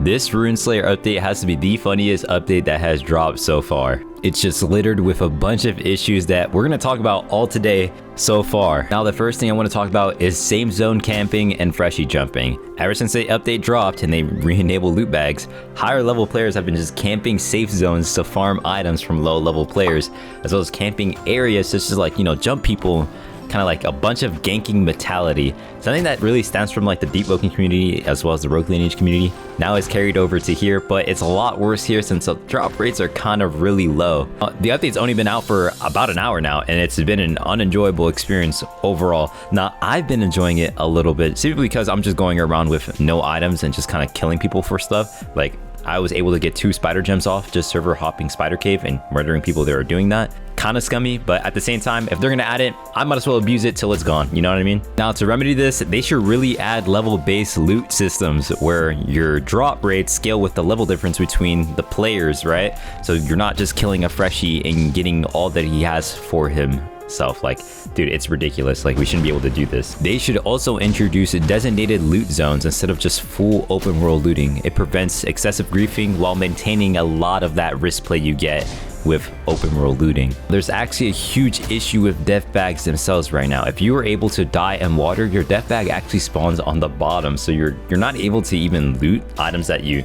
This Rune Slayer update has to be the funniest update that has dropped so far. It's just littered with a bunch of issues that we're going to talk about all today so far. Now, the first thing I want to talk about is same zone camping and freshie jumping. Ever since the update dropped and they re-enabled loot bags, higher level players have been just camping safe zones to farm items from low level players, as well as camping areas such as like, jump people, kind of like a bunch of ganking mentality. Something that really stems from like the Deepwoken community as well as the Rogue Lineage community. Now is carried over to here, but it's a lot worse here since the drop rates are kind of really low. The update's only been out for about an hour now, and it's been an unenjoyable experience overall. Now, I've been enjoying it a little bit, simply because I'm just going around with no items and just kind of killing people for stuff. Like, I was able to get 2 spider gems off just server hopping spider cave and murdering people that are doing that. Kind of scummy, but at the same time, if they're gonna add it, I might as well abuse it till it's gone, you know what I mean? Now, to remedy this, they should really add level-based loot systems where your drop rates scale with the level difference between the players, right? So you're not just killing a freshie and getting all that he has for himself. Like, dude, it's ridiculous. Like, we shouldn't be able to do this. They should also introduce designated loot zones instead of just full open world looting. It prevents excessive griefing while maintaining a lot of that risk play you get with open world looting. There's actually a huge issue with death bags themselves right now. If you are able to die in water, your death bag actually spawns on the bottom, so you're not able to even loot items that you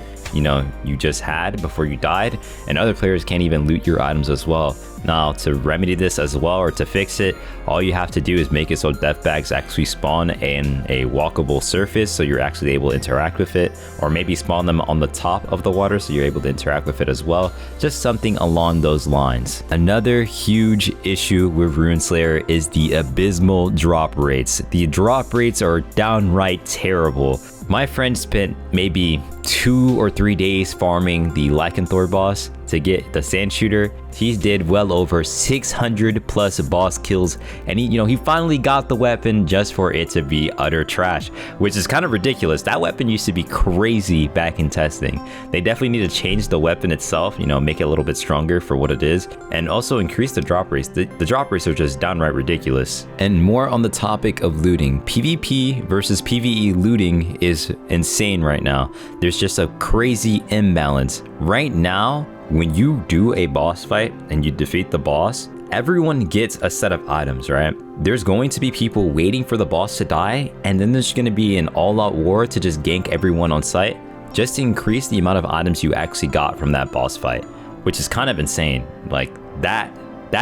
just had before you died, and other players can't even loot your items as well. Now, to remedy this as well, or to fix it, all you have to do is make it so death bags actually spawn in a walkable surface, so you're actually able to interact with it, or maybe spawn them on the top of the water so you're able to interact with it as well. Just something along those lines. Another huge issue with Rune Slayer is the abysmal drop rates. The drop rates are downright terrible. My friend spent maybe 2 or 3 days farming the Lycanthor boss to get the sand shooter. He did well over 600 plus boss kills, and he finally got the weapon just for it to be utter trash, which is kind of ridiculous. That weapon used to be crazy back in testing. They definitely need to change the weapon itself, make it a little bit stronger for what it is, and also increase the drop rates. The drop rates are just downright ridiculous. And more on the topic of looting, PvP versus PvE looting is insane right now. There's just a crazy imbalance right now. When you do a boss fight and you defeat the boss, everyone gets a set of items, right? There's going to be people waiting for the boss to die, and then there's going to be an all-out war to just gank everyone on site, just to increase the amount of items you actually got from that boss fight, which is kind of insane. Like, that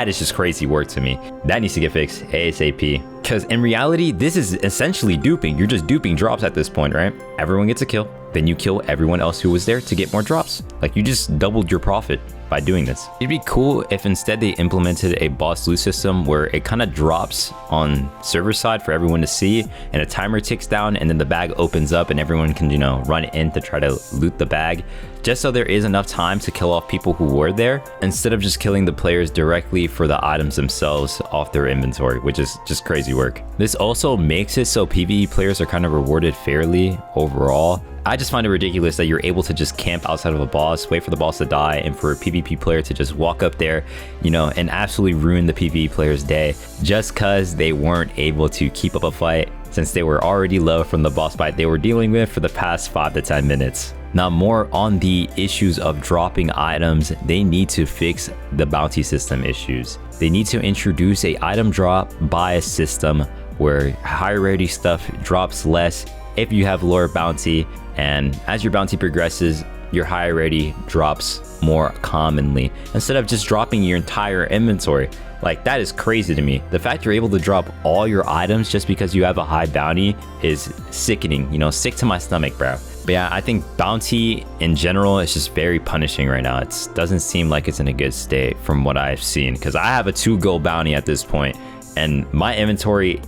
is just crazy work to me. That needs to get fixed ASAP. Because in reality, this is essentially duping. You're just duping drops at this point, right? Everyone gets a kill, then you kill everyone else who was there to get more drops. Like, you just doubled your profit by doing this. It'd be cool if instead they implemented a boss loot system where it kind of drops on server side for everyone to see, and a timer ticks down, and then the bag opens up and everyone can, run in to try to loot the bag, just so there is enough time to kill off people who were there, instead of just killing the players directly for the items themselves off their inventory, which is just crazy work. This also makes it so PvE players are kind of rewarded fairly overall. I just find it ridiculous that you're able to just camp outside of a boss, wait for the boss to die, and for a PvP player to just walk up there, and absolutely ruin the PvE player's day just because they weren't able to keep up a fight since they were already low from the boss fight they were dealing with for the past 5 to 10 minutes. Now, more on the issues of dropping items, they need to fix the bounty system issues. They need to introduce a item drop bias system where higher rarity stuff drops less if you have lower bounty, and as your bounty progresses, your higher rarity drops more commonly, instead of just dropping your entire inventory. Like, that is crazy to me. The fact you're able to drop all your items just because you have a high bounty is sickening, sick to my stomach, bro. But yeah, I think bounty in general is just very punishing right now. It doesn't seem like it's in a good state from what I've seen, because I have a 2 gold bounty at this point, and my inventory,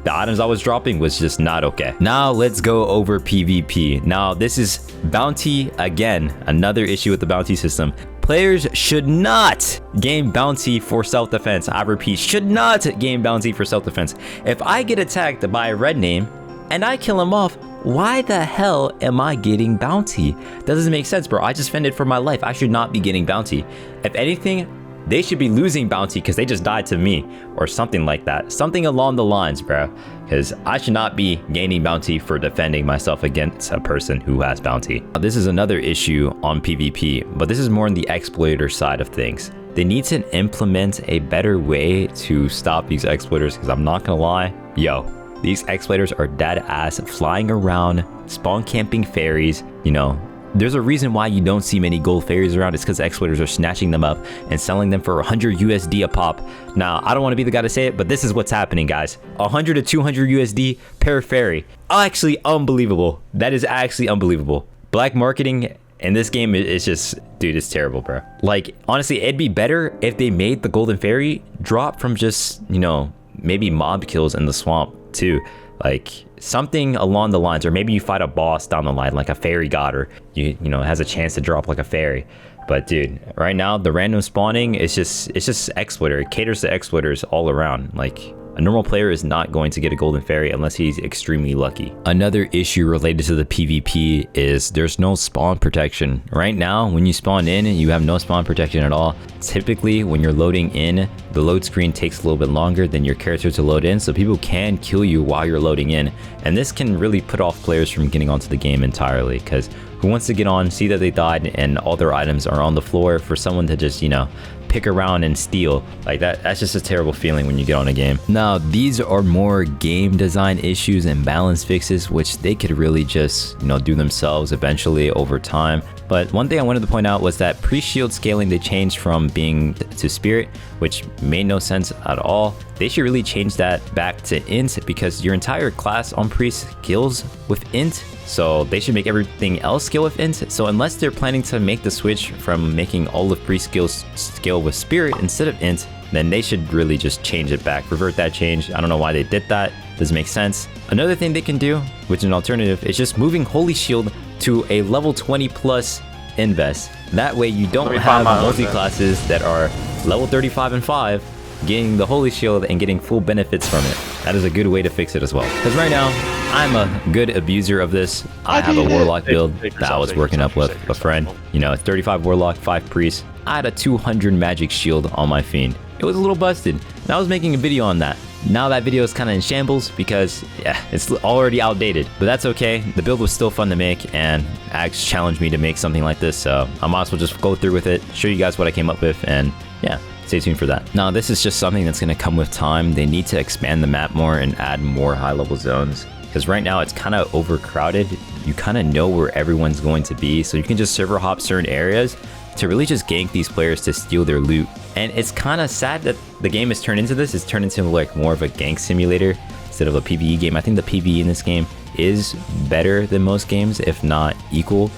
the items I was dropping was just not okay. Now let's go over PvP. Now, this is bounty again, another issue with the bounty system. Players should not gain bounty for self-defense. I repeat, should not gain bounty for self-defense. If I get attacked by a red name and I kill him off, why the hell am I getting bounty? That doesn't make sense, bro. I just fended for my life. I should not be getting bounty. If anything, they should be losing bounty because they just died to me or something like that. Something along the lines, bro. Because I should not be gaining bounty for defending myself against a person who has bounty. This is another issue on PvP, but this is more on the exploiter side of things. They need to implement a better way to stop these exploiters, because I'm not gonna lie, yo, these exploiters are dead ass flying around, spawn camping fairies, you know. There's a reason why you don't see many gold fairies around. It's because exploiters are snatching them up and selling them for 100 USD a pop. Now, I don't want to be the guy to say it, but this is what's happening, guys. 100 to 200 USD per fairy. Actually, unbelievable. That is actually unbelievable. Black marketing in this game is just, dude, it's terrible, bro. Like, honestly, it'd be better if they made the golden fairy drop from just, you know, maybe mob kills in the swamp too. Like something along the lines, or maybe you fight a boss down the line, like a fairy god, or you know, has a chance to drop like a fairy. But dude, right now the random spawning is just, it's just exploiter. It caters to exploiters all around. Like a normal player is not going to get a golden fairy unless he's extremely lucky. Another issue related to the PvP is there's no spawn protection. Right now, when you spawn in, you have no spawn protection at all. Typically, when you're loading in, the load screen takes a little bit longer than your character to load in, so people can kill you while you're loading in. And this can really put off players from getting onto the game entirely, because who wants to get on, see that they died, and all their items are on the floor for someone to just, you know, pick around and steal like that? That's just a terrible feeling when you get on a game. Now, these are more game design issues and balance fixes, which they could really just, you know, do themselves eventually over time. But one thing I wanted to point out was that pre-shield scaling, they changed from being to spirit, which made no sense at all. They should really change that back to int, because your entire class on priest skills with int, so they should make everything else scale with int. So unless they're planning to make the switch from making all of priest skills scale with spirit instead of int, then they should really just change it back, revert that change. I don't know why they did that. Doesn't make sense. Another thing they can do, which is an alternative, is just moving Holy Shield to a level 20 plus invest. That way you don't have multi-classes that are level 35 and 5 getting the Holy Shield and getting full benefits from it. That is a good way to fix it as well. Because right now, I'm a good abuser of this. I have a Warlock build that I was working up with a friend. You know, 35 Warlock, 5 Priest. I had a 200 magic shield on my Fiend. It was a little busted, and I was making a video on that. Now that video is kind of in shambles because, yeah, it's already outdated. But that's okay. The build was still fun to make, and Axe challenged me to make something like this, so I might as well just go through with it, show you guys what I came up with, and yeah, stay tuned for that. Now, this is just something that's going to come with time. They need to expand the map more and add more high-level zones, because right now it's kind of overcrowded. You kind of know where everyone's going to be, so you can just server hop certain areas to really just gank these players to steal their loot. And it's kind of sad that the game has turned into this. It's turned into like more of a gank simulator instead of a PvE game. I think the PvE in this game is better than most games, if not equal.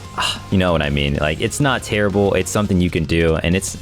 You know what I mean? Like, it's not terrible. It's something you can do, and it's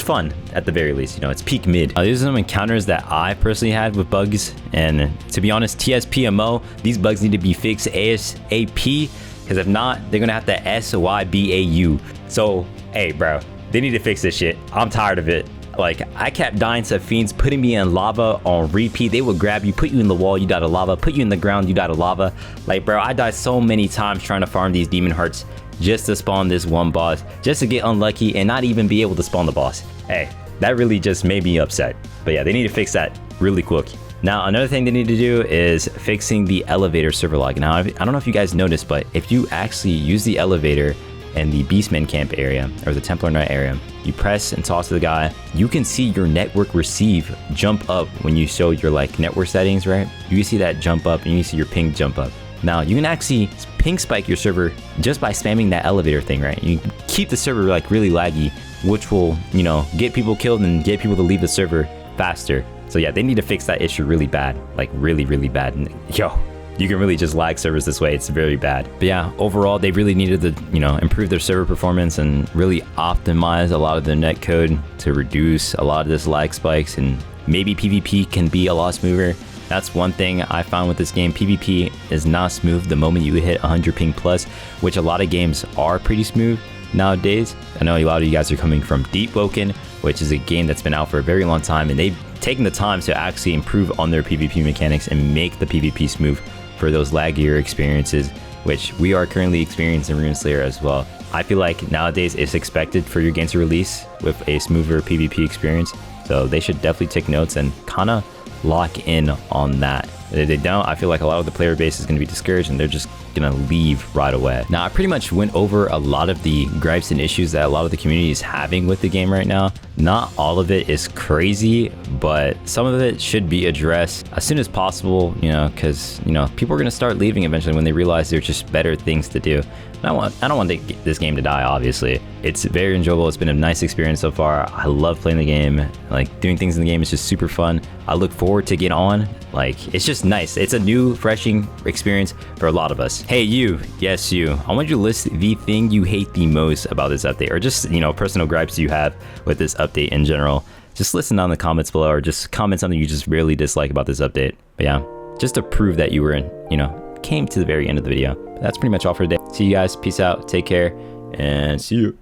fun at the very least. You know, it's peak mid. These are some encounters that I personally had with bugs, and to be honest, TSPMO, these bugs need to be fixed ASAP, because if not, they're gonna have to SYBAU. So, hey, bro, they need to fix this shit. I'm tired of it. Like, I kept dying to fiends, putting me in lava on repeat. They would grab you, put you in the wall, you died of lava, put you in the ground, you died of lava. Like, bro, I died so many times trying to farm these demon hearts just to spawn this one boss, just to get unlucky and not even be able to spawn the boss. Hey, that really just made me upset. But yeah, they need to fix that really quick. Now, another thing they need to do is fixing the elevator server log. Now, I don't know if you guys noticed, but if you actually use the elevator in the Beastman camp area, or the Templar Knight area, you press and toss to the guy, you can see your network receive jump up when you show your like network settings, right? You can see that jump up, and you can see your ping jump up. Now, you can actually ping spike your server just by spamming that elevator thing, right? You can keep the server like really laggy, which will, you know, get people killed and get people to leave the server faster. So yeah, they need to fix that issue really bad, like really, really bad. And yo, you can really just lag servers this way. It's very bad. But yeah, overall, they really needed to, you know, improve their server performance and really optimize a lot of their netcode to reduce a lot of this lag spikes, and maybe PvP can be a lot smoother. That's one thing I found with this game. PvP is not smooth the moment you hit 100 ping plus, which a lot of games are pretty smooth nowadays. I know a lot of you guys are coming from Deepwoken, which is a game that's been out for a very long time, and they've taken the time to actually improve on their PvP mechanics and make the PvP smooth for those laggier experiences. which we are currently experiencing Rune Slayer as well. I feel like nowadays it's expected for your game to release with a smoother PvP experience, so they should definitely take notes and kind of lock in on that. If they don't, I feel like a lot of the player base is going to be discouraged and they're just gonna leave right away. Now, I pretty much went over a lot of the gripes and issues that a lot of the community is having with the game right now. Not all of it is crazy, but some of it should be addressed as soon as possible, you know, because, you know, people are gonna start leaving eventually when they realize there's just better things to do. I don't want this game to die, obviously. It's very enjoyable. It's been a nice experience so far. I love playing the game. Like, doing things in the game is just super fun. I look forward to get on. Like, it's just nice. It's a new, refreshing experience for a lot of us. Hey, you. Yes, you. I want you to list the thing you hate the most about this update, or just, you know, personal gripes you have with this update in general. Just listen down in the comments below, or just comment something you just really dislike about this update. But yeah, just to prove that you were in, you know, came to the very end of the video. But that's pretty much all for today. See you guys. Peace out. Take care. And see you.